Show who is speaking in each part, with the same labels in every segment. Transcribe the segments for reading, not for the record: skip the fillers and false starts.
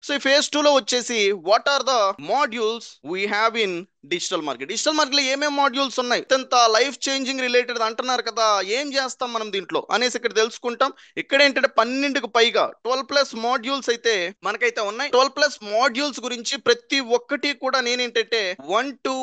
Speaker 1: So ఈ phase 2 లో వచ్చేసి what are the modules we have in digital market. Digital market లో ఏమేం మాడ్యూల్స్ ఉన్నాయి, ఇంత లైఫ్ చేంజింగ్ రిలేటెడ్ అంటున్నారు కదా, ఏం చేస్తాం మనం దీంట్లో అనేసి ఇక్కడ తెలుసుకుంటాం. ఇక్కడ ఏంటంటే 12కు పైగా 12+ మాడ్యూల్స్ అయితే మనకైతే ఉన్నాయి. 12+ మాడ్యూల్స్ గురించి ప్రతి ఒక్కటి కూడా నేనేంటంటే 1 to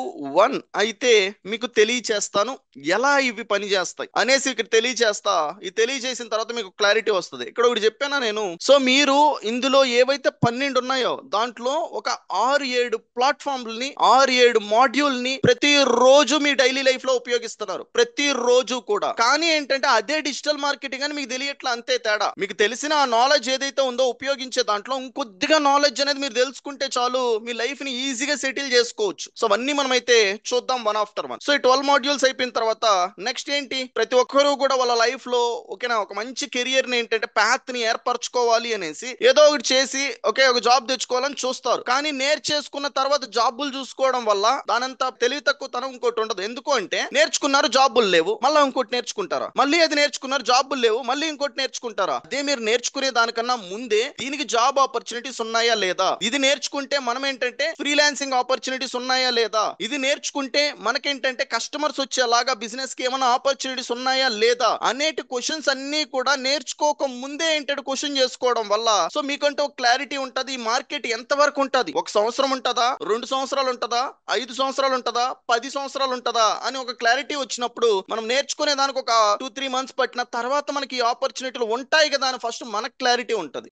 Speaker 1: 1 అయితే మీకు తెలియచేస్తాను, ఎలా ఇవి పని చేస్తాయి అనేసి ఇక్కడ తెలియచేస్తా. ఇది తెలియజేసిన తర్వాత మీకు క్లారిటీ వస్తుంది. ఇక్కడ ఒకటి చెప్పానా నేను, సో మీరు ఇందులో ఏవైతే 12 ఉన్నాయో దాంట్లో ఒక 6-7 ప్లాట్ఫామ్లని, 6-7 మాడ్యూల్ ని ప్రతి రోజు మీ డైలీ లైఫ్ లో ఉపయోగిస్తున్నారు, ప్రతి రోజు కూడా. కానీ ఏంటంటే అదే డిజిటల్ మార్కెటింగ్ అని మీకు తెలియట్లా, అంతే తేడా. మీకు తెలిసిన ఆ నాలెడ్జ్ ఏదైతే ఉందో ఉపయోగించే దాంట్లో ఇంకొద్దిగా నాలెడ్జ్ అనేది మీరు తెలుసుకుంటే చాలు, మీ లైఫ్ ని ఈజీగా సెటిల్ చేసుకోవచ్చు. సో అవన్నీ మనం అయితే చూద్దాం వన్ ఆఫ్టర్ వన్. సో ఈ 12 మాడ్యూల్స్ అయిపోయిన తర్వాత నెక్స్ట్ ఏంటి, ప్రతి ఒక్కరూ కూడా వాళ్ళ లైఫ్ లో ఓకేనా ఒక మంచి కెరియర్ ని ఏంటంటే పాత్ ని ఏర్పరచుకోవాలి అనేసి ఏదో ఒకటి చేసి ఓకే ఒక జాబ్ తెచ్చుకోవాలని చూస్తారు. కానీ నేర్చేసుకున్న తర్వాత జాబులు చూసుకోవడం వల్ల దానంతా తెలివి తక్కువతనం ఇంకోటి ఉండదు. ఎందుకు అంటే నేర్చుకున్నారు జాబులు లేవు, మళ్ళీ ఇంకోటి నేర్చుకుంటారా, మళ్ళీ అది నేర్చుకున్నారు జాబులు లేవు, మళ్ళీ ఇంకోటి నేర్చుకుంటారా. అదే మీరు నేర్చుకునే దానికన్నా ముందే దీనికి జాబ్ ఆపర్చునిటీస్ ఉన్నాయా లేదా, ఇది నేర్చుకుంటే మనం ఏంటంటే ఫ్రీలాన్సింగ్ ఆపర్చునిటీస్ ఉన్నాయా లేదా, ఇది నేర్చుకుంటే మనకేంటంటే కస్టమర్స్ వచ్చేలాగా బిజినెస్ కి ఏమైనా ఆపర్చునిటీస్ ఉన్నాయా లేదా అనేటి క్వశ్చన్స్ అన్ని కూడా నేర్చుకోక ముందే ఏంటంటే క్వశ్చన్ చేసుకోవడం వల్ల సో మీకంటే ఒక క్లారిటీ ఉంటది. ఈ మార్కెట్ ఎంత వరకు ఉంటది, 1 సంవత్సరం ఉంటదా, 2 సంవత్సరాలు ఉంటదా, 5 సంవత్సరాలు ఉంటదా, 10 సంవత్సరాలు ఉంటదా అని ఒక క్లారిటీ వచ్చినప్పుడు మనం నేర్చుకునే దానికి ఒక 2-3 మంత్స్ పట్టిన తర్వాత మనకి ఆపర్చునిటీలు ఉంటాయి కదా అని ఫస్ట్ మనకు క్లారిటీ ఉంటది.